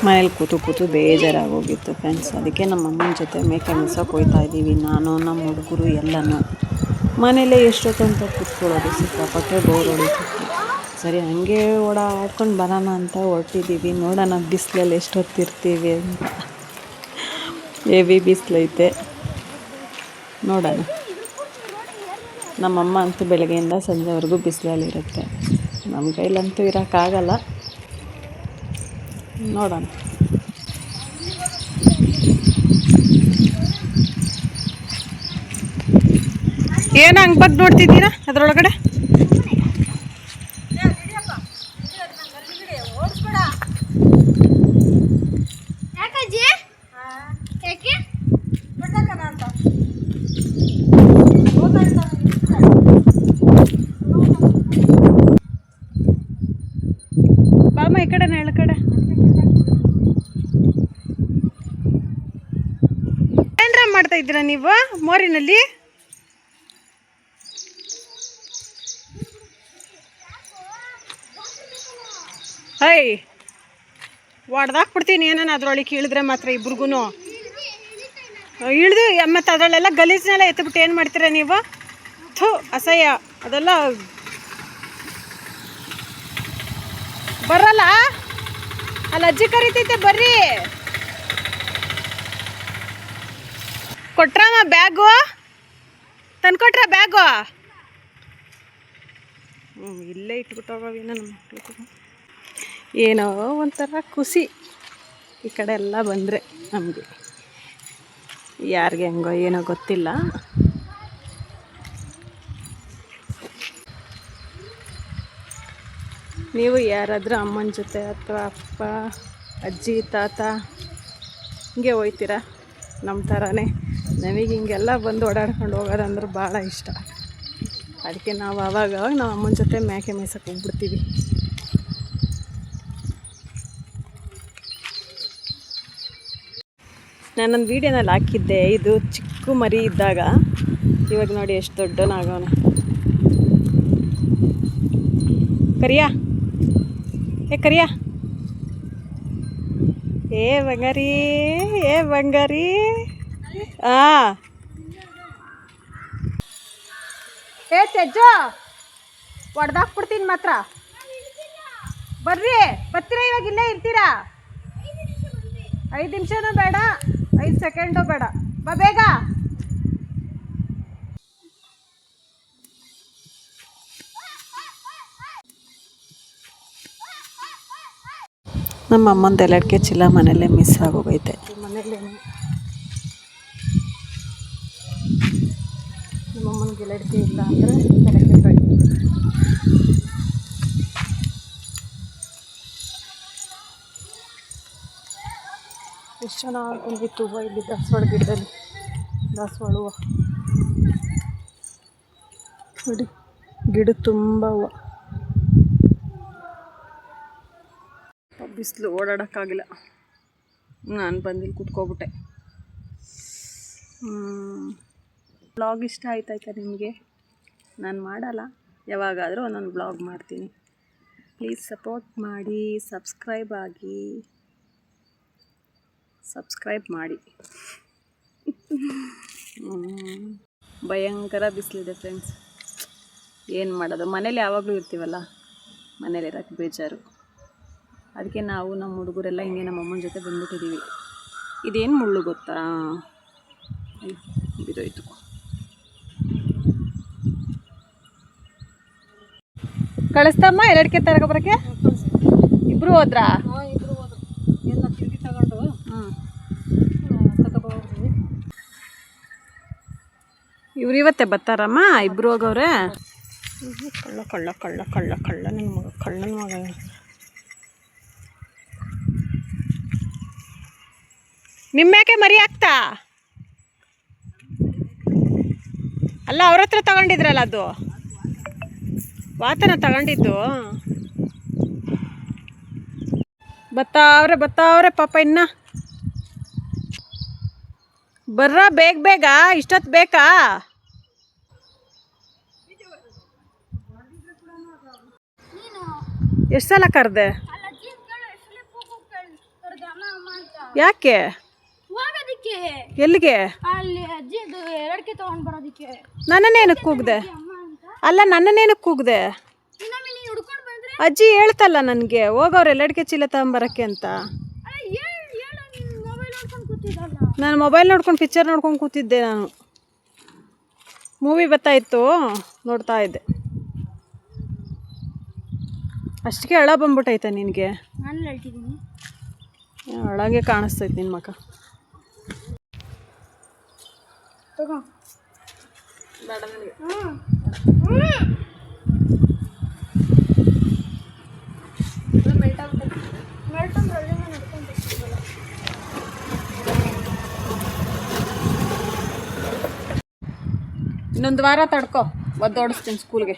ಮನೇಲಿ ಕೂತು ಕೂತು ಬೇಜಾರಾಗೋಗಿತ್ತು ಫ್ರೆಂಡ್ಸ್. ಅದಕ್ಕೆ ನಮ್ಮ ಅಮ್ಮನ ಜೊತೆ ಮೇಕೆ ಮೇಯ್ಸೋಕೆ ಹೋಗ್ತಾ ಇದ್ದೀವಿ, ನಾನು ನಮ್ಮ ಹುಡುಗರು ಎಲ್ಲನೂ. ಮನೇಲೇ ಎಷ್ಟೊತ್ತು ಅಂತ ಕೂತ್ಕೊಳ್ಳೋದು, ಸಿಕ್ಕಾಪಟ್ಟೆ ಬೋರ್ ಹೊಡಿತಿತ್ತು. ಸರಿ ಹಾಗೆ ಆಡ್ಕೊಂಡು ಬರೋಣ ಅಂತ ಹೊರಟಿದ್ದೀವಿ. ನೋಡೋಣ ಬಿಸಿಲಲ್ಲಿ ಎಷ್ಟೊತ್ತಿರ್ತೀವಿ ಅಂತ. ಹೆವಿ ಬಿಸಿಲೈತೆ, ನೋಡೋಣ. ನಮ್ಮಮ್ಮ ಅಂತೂ ಬೆಳಗ್ಗೆಯಿಂದ ಸಂಜೆವರೆಗೂ ಬಿಸಿಲಲ್ಲಿರುತ್ತೆ. ನಮ್ಮ ಕೈಲಂತೂ ಇರೋಕ್ಕಾಗಲ್ಲ, ನೋಡೋಣ. ಏನು ಹಂಗೆ ಬಗ್ಗೆ ನೋಡ್ತಿದ್ದೀರಾ ಅದರೊಳಗಡೆ? ಬಾಮ ಈ ಕಡೆ ಎಳ ಕಡೆ ಏನ್ರ ಮಾಡ್ತಾ ಇದ್ದೀರಾ ನೀವು ಮೋರಿನಲ್ಲಿ? ಹೈ ಹೊಡ್ದಾಕ್ಬಿಡ್ತೀನಿ ಏನಾನ ಅದ್ರೊಳಗೆ ಇಳಿದ್ರೆ ಮಾತ್ರ ಇಬ್ರಿಗೂ. ಇಳಿದು ಮತ್ತು ಅದರಲ್ಲೆಲ್ಲ ಗಲೀಜನ್ನೆಲ್ಲ ಎತ್ಬಿಟ್ಟು ಏನು ಮಾಡ್ತೀರಾ ನೀವು? ಥು, ಅಸಹ್ಯ ಅದೆಲ್ಲ. ಬರಲ್ಲ ಅಲ್ಲಿ ಅಜ್ಜಿ ಕರಿತೈತೆ, ಬರ್ರಿ. ಕೊಟ್ರಮ್ಮ ಬ್ಯಾಗು? ತಂದ್ಕೊಟ್ರ ಬ್ಯಾಗು? ಇಲ್ಲೇ ಇಟ್ಬಿಟ್ಟೋಗವೇನೋ ನಮ್ಮ ಮಕ್ಕಳು. ಏನೋ ಒಂಥರ ಖುಷಿ ಈ ಕಡೆ ಎಲ್ಲ ಬಂದರೆ ನಮಗೆ. ಯಾರಿಗೆ ಹೆಂಗೋ ಏನೋ ಗೊತ್ತಿಲ್ಲ. ನೀವು ಯಾರಾದರೂ ಅಮ್ಮನ ಜೊತೆ ಅಥವಾ ಅಪ್ಪ ಅಜ್ಜಿ ತಾತ ಹಿಂಗೆ ಹೋಗ್ತೀರಾ? ನಮ್ಮ ಥರನೇ ನಮಗೆ ಹಿಂಗೆಲ್ಲ ಬಂದು ಓಡಾಡ್ಕೊಂಡು ಹೋಗೋದಂದ್ರೆ ಭಾಳ ಇಷ್ಟ. ಅದಕ್ಕೆ ನಾವು ಆವಾಗ ನಾವು ಅಮ್ಮನ ಜೊತೆ ಮೇಕೆ ಮೇಯ್ಸಕ್ಕೆ ಹೋಗ್ಬಿಡ್ತೀವಿ. ನಾನೊಂದು ವೀಡಿಯೋನಲ್ಲಿ ಹಾಕಿದ್ದೆ, ಇದು ಚಿಕ್ಕ ಮರಿ ಇದ್ದಾಗ. ಇವಾಗ ನೋಡಿ ಎಷ್ಟು ದೊಡ್ಡನಾಗವನೆ. ಕರಿಯಾ, ಏ ಕರಿಯಾ, ಏ ಬಂಗಾರಿ, ಏ ಬಂಗಾರಿ. ಏ ತೆಜ್ಜು, ಹೊಡ್ದಾಕ್ಬಿಡ್ತೀನಿ ಮಾತ್ರ. ಬರ್ರಿ, ಬರ್ತೀರಾ? ಇವಾಗ ಇಲ್ಲೇ ಇರ್ತೀರಾ? 5 ನಿಮಿಷನೂ ಬೇಡ, 5 ಸೆಕೆಂಡು ಬೇಡ, ಬಾ ಬೇಗ. ನಮ್ಮ ಅಮ್ಮಂದು ಎಲ್ಲಡಿಕೆ ಚೀಲ ಮನೆಯಲ್ಲೇ ಮಿಸ್ ಆಗೋಗೈತೆ. ಮನೇಲಿ ನಮ್ಮಮ್ಮನಿಗೆ ಎಲ್ಲಡಿಕೆ ಇಲ್ಲ ಅಂದರೆ ತಲೆಕೆಟ್ಟಾಗಿ. ಎಷ್ಟು ಚೆನ್ನಾಗಿ ಬಂದಿತ್ತು ಹೂವು ಇಲ್ಲಿ ದಾಸವಾಳ ಗಿಡದಲ್ಲಿ. ದಾಸವಾಳ ಹೂವು ನೋಡಿ, ಗಿಡ ತುಂಬ ಹೂವು. ಬಿಸಿಲು ಓಡಾಡೋಕ್ಕಾಗಿಲ್ಲ, ನಾನು ಬಂದಿಲ್ಲಿ ಕೂತ್ಕೊಬಿಟ್ಟೆ. ಬ್ಲಾಗ್ ಇಷ್ಟ ಆಯ್ತಾಯ್ತಾ ನಿಮಗೆ? ನಾನು ಮಾಡಲ್ಲ, ಯಾವಾಗಾದರೂ ಒಂದೊಂದು ಬ್ಲಾಗ್ ಮಾಡ್ತೀನಿ. ಪ್ಲೀಸ್ ಸಪೋರ್ಟ್ ಮಾಡಿ, ಸಬ್ಸ್ಕ್ರೈಬ್ ಮಾಡಿ. ಭಯಂಕರ ಬಿಸಿಲಿದೆ ಫ್ರೆಂಡ್ಸ್. ಏನು ಮಾಡೋದು, ಮನೇಲಿ ಯಾವಾಗಲೂ ಇರ್ತೀವಲ್ಲ, ಮನೇಲಿ ಇರೋಕ್ಕೆ ಬೇಜಾರು. ಅದಕ್ಕೆ ನಾವು ನಮ್ಮ ಹುಡುಗರೆಲ್ಲ ಹಿಂಗೆ ನಮ್ಮ ಅಮ್ಮನ ಜೊತೆ ಬಂದ್ಬಿಟ್ಟಿದ್ದೀವಿ. ಇದೇನು ಮುಳ್ಳು ಗೊತ್ತಾ? ಬಿದ್ದೋಯ್ತು. ಕಳಿಸ್ತಮ್ಮ ಎಲ್ಲಡಿಕೆ ತಗೊಂಬರಕ್ಕೆ? ಇಬ್ಬರು ಹೋದ್ರಾ? ಎಲ್ಲ ತಿಂಡಿ ತಗೊಂಡು ತಗೊಬರ್ರಿ. ಇವ್ರು ಇವತ್ತೇ ಬರ್ತಾರಮ್ಮ, ಇಬ್ಬರು ಹೋಗವ್ರೆ. ಕಳ್ಳ ಕಳ್ಳ ಕಳ್ಳ ಕಳ್ಳ ಕಳ್ಳ ನನ್ನ ಮಗ, ಕಳ್ಳನ ಮಗ. ನಿಮ್ಮ್ಯಾಕೆ ಮರಿ ಆಗ್ತಾ? ಅಲ್ಲ, ಅವ್ರ ಹತ್ರ ತಗೊಂಡಿದ್ರಲ್ಲ, ಅದು ವಾತನ ತಗೊಂಡಿದ್ದು. ಬತ್ತಾವ್ರೆ ಪಾಪ. ಇನ್ನ ಬರ್ರ, ಬೇಗ ಬೇಗ, ಇಷ್ಟೊತ್ತು ಬೇಕಾ? ಎಷ್ಟು ಸಲ ಕರೆದೆ? ಯಾಕೆ? ಎಲ್ಲಿಗೆ? ನನ್ನನ್ನೇನಕ್ಕೆ ಕೂಗ್ದೆ? ಅಲ್ಲ, ನನ್ನನ್ನೇನಕ್ಕೆ ಕೂಗ್ದೆ? ಅಜ್ಜಿ ಹೇಳ್ತಲ್ಲ ನನಗೆ ಹೋಗೋರು ಎಲ್ಲಡಿಕೆ ಚೀಲ ತಗೊಂಬರಕ್ಕೆ ಅಂತ. ನಾನು ಮೊಬೈಲ್ ನೋಡ್ಕೊಂಡು ಪಿಕ್ಚರ್ ನೋಡ್ಕೊಂಡು ಕೂತಿದ್ದೆ. ನಾನು ಮೂವಿ ಬರ್ತಾಯಿತ್ತು, ನೋಡ್ತಾ ಇದ್ದೆ. ಅಷ್ಟಕ್ಕೆ ಹಳ ಬಂದ್ಬಿಟ್ಟೈತೆ ನಿನಗೆ? ಒಳಗೆ ಕಾಣಿಸ್ತೈತೆ ನಿನ್ನ ಮಕ್ಕ. ಇನ್ನೊಂದು ವಾರ ತಡ್ಕೊ, ಒದ್ದೋಡಿಸ್ತೀನಿ ಸ್ಕೂಲ್ಗೆ.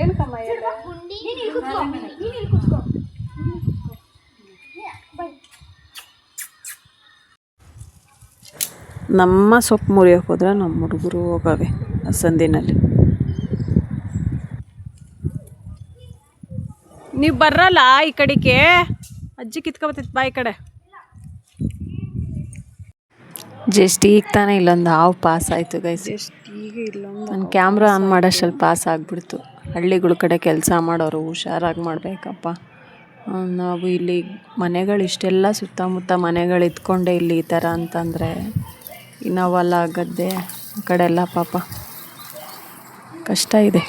ಏನು ಕಮ್ಮ ನಮ್ಮ ಸೊಪ್ಪು ಮುರಿಯೋಕೆ ಹೋದ್ರೆ ನಮ್ಮ ಹುಡುಗರು ಹೋಗವೆ ಸಂದಿನಲ್ಲಿ. ನೀವು ಬರಲ್ಲ ಈ ಕಡೆಗೆ? ಅಜ್ಜಿ ಕಿತ್ಕೊಬತ್ತೈತೆ ಬಾ ಈ ಕಡೆ. ಜಸ್ಟ್ ಈಗ ತಾನೇ ಇಲ್ಲೊಂದು ಹಾವು ಪಾಸ್ ಆಯಿತು ಗೈಸ್. ಈಗ ಇಲ್ಲೊಂದು ನನ್ನ ಕ್ಯಾಮ್ರಾ ಆನ್ ಮಾಡೋಷ್ಟಲ್ಲಿ ಪಾಸ್ ಆಗಿಬಿಡ್ತು. ಹಳ್ಳಿಗಳ ಕಡೆ ಕೆಲಸ ಮಾಡೋರು ಹುಷಾರಾಗಿ ಮಾಡಬೇಕಪ್ಪ. ನಾವು ಇಲ್ಲಿ ಮನೆಗಳು ಇಷ್ಟೆಲ್ಲ ಸುತ್ತಮುತ್ತ ಮನೆಗಳು ಇದ್ಕೊಂಡೆ ಇಲ್ಲಿ ಈ ಥರ ಅಂತಂದರೆ ನಾವೆಲ್ಲ ಗದ್ದೆ ಆ ಕಡೆ ಎಲ್ಲ ಪಾಪ ಕಷ್ಟ ಇದೆ.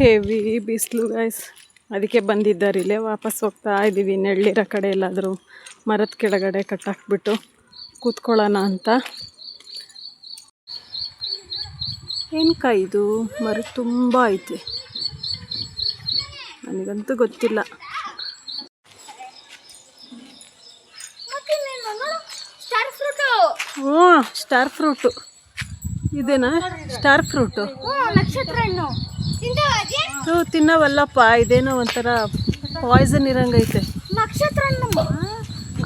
ಹೆವಿ ಬಿಸಿಲು ಗೈಸ್, ಅದಕ್ಕೆ ಬಂದಿದ್ದಾರೆ. ಇಲ್ಲೇ ವಾಪಸ್ ಹೋಗ್ತಾ ಇದ್ದೀವಿ. ನೆರಳಿರೋ ಕಡೆ ಎಲ್ಲಾದರೂ ಮರದ ಕೆಳಗಡೆ ಕಟ್ಟಾಕ್ಬಿಟ್ಟು ಕೂತ್ಕೊಳ್ಳೋಣ ಅಂತ. ಏನಕ್ಕ ಇದು ಮರ ತುಂಬ ಐತೆ, ನನಗಂತೂ ಗೊತ್ತಿಲ್ಲ. ಹ್ಞೂ, ಸ್ಟಾರ್ ಫ್ರೂಟು ಇದೇನಾ? ಸ್ಟಾರ್ ಫ್ರೂಟು ತಿನ್ನವಲ್ಲಪ್ಪ, ಇದೇನೋ ಒಂಥರ ಪಾಯ್ಸನ್ ಇರಂಗೈತೆ.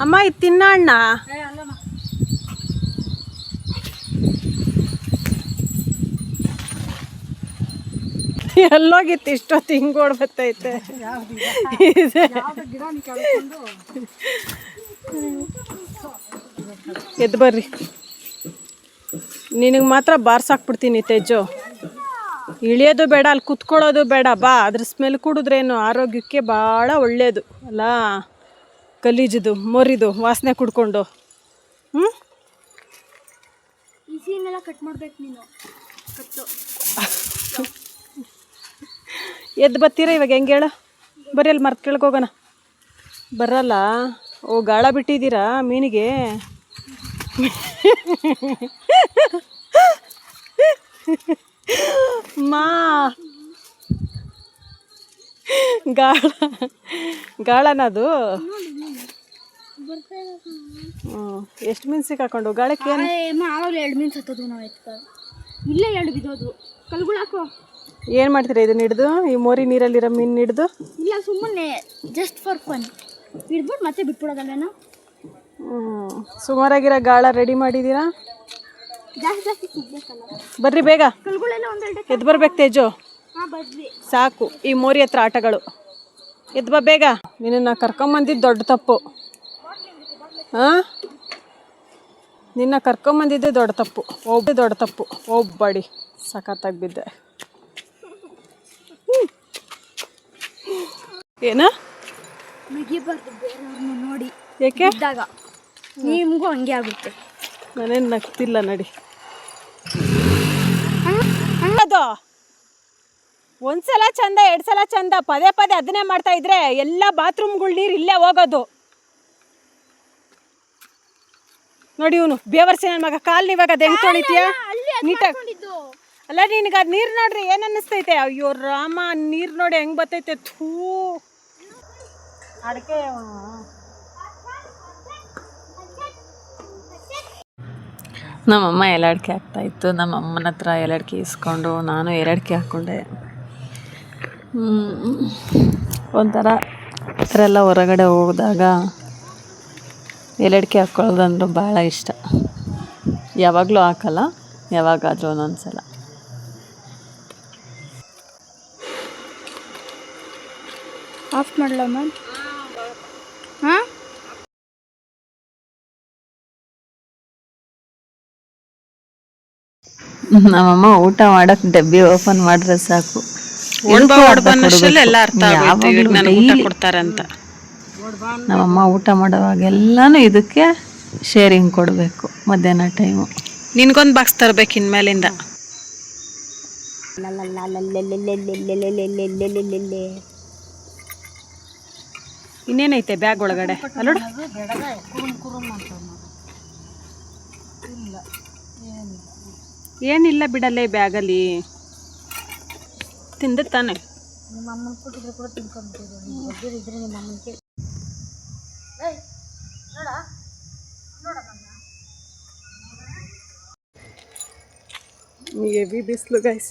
ಅಮ್ಮ ಇದು ತಿನ್ನ ಅಣ್ಣ. ಎಲ್ಲೋಗಿತ್ತು ಇಷ್ಟೊತ್ತು ಹಿಂಗೋಡ್ ಬರ್ತೈತೆ. ಎದ್ದು ಬರ್ರಿ, ನಿನಗೆ ಮಾತ್ರ ಬಾರ್ಸಾಕ್ಬಿಡ್ತೀನಿ ತೇಜು. ಇಳಿಯೋದು ಬೇಡ, ಅಲ್ಲಿ ಕುತ್ಕೊಳ್ಳೋದು ಬೇಡ. ಬಾ, ಅದ್ರ ಸ್ಮೆಲ್ ಕುಡಿದ್ರೇನು ಆರೋಗ್ಯಕ್ಕೆ ಭಾಳ ಒಳ್ಳೆಯದು ಅಲ್ಲ. ಗಲೀಜಿದು ಮೊರಿದು ವಾಸನೆ ಕುಡ್ಕೊಂಡು. ಕಟ್ ಮಾಡ್ಬೇಕು ನೀನು. ಎದ್ದು ಬರ್ತೀರಾ ಇವಾಗ? ಹೆಂಗೆ ಹೇಳ? ಬರ್ರಿ ಅಲ್ಲಿ ಮರ್ತ್ ಕೆಳಗೆ ಹೋಗೋಣ. ಬರಲ್ಲ? ಓ, ಗಾಳ ಬಿಟ್ಟಿದ್ದೀರಾ ಮೀನಿಗೆ? ಮಾ ಗಾಳನದು. ಎಷ್ಟು ಮೀನು ಸಿಕ್ಕಾಕೊಂಡು ಗಾಳಕ್ಕೆ? ಆವಾಗಲೇ 2 ಮೀನು ಸತ್ತೋದು. ನಾವು ಇಲ್ಲೇ 2 ಬಿದ್ದೋದು. ಕಲ್ಗಳು ಹಾಕೋ. ಏನು ಮಾಡ್ತೀರಾ ಇದನ್ನ ಹಿಡಿದು? ಈ ಮೋರಿ ನೀರಲ್ಲಿರೋ ಮೀನು ಹಿಡಿದು? ಇಲ್ಲ, ಸುಮ್ಮನೆ ಜಸ್ಟ್ ಫಾರ್ ಫನ್ ಹಿಡ್ಬಿಟ್ಟು ಮತ್ತೆ ಬಿಟ್ಬಿಡೋದಲ್ಲೇನೋ. ಸುಮಾರಾಗಿರೋ ಗಾಳ ರೆಡಿ ಮಾಡಿದ್ದೀರಾ? ಜಾಸ್ತಿ ಸಿಗ್ಬೇಕಲ್ಲ. ಬರ್ರಿ ಬೇಗ, ಕಲ್ಗಳೆಲ್ಲ ಒಂದೆರಡು ಎದ್ದು ಬರ್ಬೇಕು ತೇಜು. ಬರ್ರಿ, ಸಾಕು ಈ ಮೋರಿ ಹತ್ರ ಆಟಗಳು. ಎದ್ದು ಬಾ ಬೇಗ. ನಿನ್ನ ಕರ್ಕೊಂಬಂದಿದ್ದು ದೊಡ್ಡ ತಪ್ಪು. ನಿನ್ನ ಕರ್ಕೊಂಬಂದಿದ್ದೆ ದೊಡ್ಡ ತಪ್ಪು. ದೊಡ್ಡ ತಪ್ಪು. ಒಬ್ಬಡಿ ಸಖತ್ತಾಗಿ ಬಿದ್ದೆ. ಏನ ನೋಡಿ? ಏಕೆ? ಇದ್ದಾಗ ನಿಮಗೂ ಹಂಗೆ ಆಗುತ್ತೆ. ನಾನೇನು ನಗ್ತಿಲ್ಲ ನಡಿ. ಅದು ಒಂದ್ಸಲ ಚಂದ, 2 ಸಲ ಚಂದ, ಪದೇ ಪದೇ ಅದನ್ನೇ ಮಾಡ್ತಾ ಇದ್ರೆ ಎಲ್ಲ ಬಾತ್ರೂಮ್ಗಳು ನೀರು ಇಲ್ಲೇ ಹೋಗೋದು. ನೋಡಿ ಇವನು ಬೇವರ್ಸಿ ನನ್ನ ಮಗ. ಕಾಲು ಇವಾಗ ಅದು ಹೆಂಗೆ ತೊಳಿತೀಯ ನೀಟಾಗಿ? ಅಲ್ಲ, ನಿನಗೆ ಅದು ನೀರು ನೋಡ್ರಿ ಏನು ಅನ್ನಿಸ್ತೈತೆ? ಅಯ್ಯೋ ರಾಮ, ನೀರು ನೋಡಿ ಹೆಂಗೆ ಬರ್ತೈತೆ. ಥೂ, ಅಡಿಕೆ ನಮ್ಮಮ್ಮ ಎಲಡಿಕೆ ಹಾಕ್ತಾಯಿತ್ತು. ನಮ್ಮಮ್ಮನ ಹತ್ರ ಎಲಡಿಕೆ ಇಸ್ಕೊಂಡು ನಾನು ಎಲಡಿಕೆ ಹಾಕ್ಕೊಂಡೆ. ಒಂಥರ ಎಲ್ಲ ಹೊರಗಡೆ ಹೋದಾಗ ಎಲಡಿಕೆ ಹಾಕ್ಕೊಳ್ಳೋದಂದ್ರೆ ಭಾಳ ಇಷ್ಟ. ಯಾವಾಗಲೂ ಹಾಕಲ್ಲ, ಯಾವಾಗಾದರೂ ಒಂದೊಂದು ಸಲ. ಆಫ್ ಮಾಡಲ ಮ್ಯಾಮ್? ಹಾಂ, ನಮ್ಮಮ್ಮ ಊಟ ಮಾಡಕ್ಕೆ ಡಬ್ಬಿ ಓಪನ್ ಮಾಡಿದ್ರೆ ಸಾಕು, ನಮ್ಮಮ್ಮ ಊಟ ಮಾಡೋವಾಗೆಲ್ಲನೂ ಇದಕ್ಕೆ ಶೇರಿಂಗ್ ಕೊಡಬೇಕು. ಮಧ್ಯಾಹ್ನ ಟೈಮು ನಿನ್ಗೊಂದು ಬಾಕ್ಸ್ ತರಬೇಕು ಇನ್ಮೇಲಿಂದ. ಇನ್ನೇನೈತೆ ಬ್ಯಾಗ್ ಒಳಗಡೆ ಅಲ್ಲೋಡ? ಏನಿಲ್ಲ ಬಿಡಲ್ಲೇ ಬ್ಯಾಗಲ್ಲಿ. ತಿಂದೆ ತಾನೆ? ಹೆವಿ ಬಿಸಿಲು ಗೈಸ್,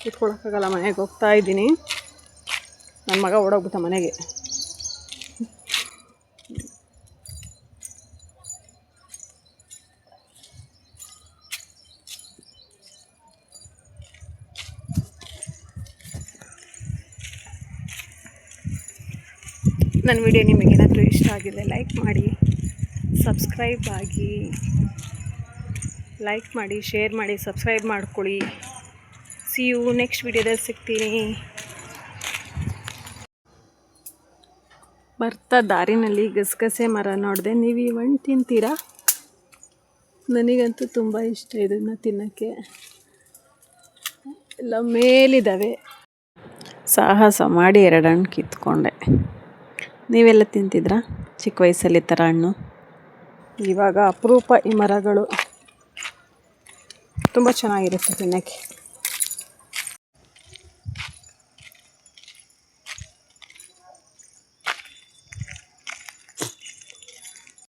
ಕೂತ್ಕೊಳ್ಳೋಕ್ಕಾಗಲ್ಲ. ಮನೆಗೆ ಹೋಗ್ತಾ ಇದ್ದೀನಿ. ನನ್ನ ಮಗ ಓಡೋಗ್ಬಿಟ್ಟ ಮನೆಗೆ. ನನ್ನ ವಿಡಿಯೋ ನಿಮಗೇನಾದರೂ ಇಷ್ಟ ಆಗಿದೆ ಲೈಕ್ ಮಾಡಿ, ಸಬ್ಸ್ಕ್ರೈಬ್ ಆಗಿ, ಲೈಕ್ ಮಾಡಿ, ಶೇರ್ ಮಾಡಿ, ಸಬ್ಸ್ಕ್ರೈಬ್ ಮಾಡ್ಕೊಳ್ಳಿ. ಸಿ ಯು ನೆಕ್ಸ್ಟ್ ವಿಡಿಯೋದಲ್ಲಿ ಸಿಗ್ತೀನಿ. ಬರ್ತಾ ದಾರಿನಲ್ಲಿ ಗಸಗಸೆ ಮರ ನೋಡಿದೆ. ನೀವು ಇವನ್ನು ತಿಂತೀರಾ? ನನಗಂತೂ ತುಂಬ ಇಷ್ಟ ಇದನ್ನು ತಿನ್ನೋಕ್ಕೆ. ಎಲ್ಲ ಮೇಲಿದ್ದಾವೆ. ಸಾಹಸ ಮಾಡಿ 2 ಹಣ್ಣು ಕಿತ್ಕೊಂಡೆ. ನೀವೆಲ್ಲ ತಿಂತಿದ್ರಾ ಚಿಕ್ಕ ವಯಸ್ಸಲ್ಲಿ ಥರ ಹಣ್ಣು? ಇವಾಗ ಅಪರೂಪ ಈ ಮರಗಳು. ತುಂಬ ಚೆನ್ನಾಗಿರುತ್ತೆ ತಿನ್ನೋಕ್ಕೆ.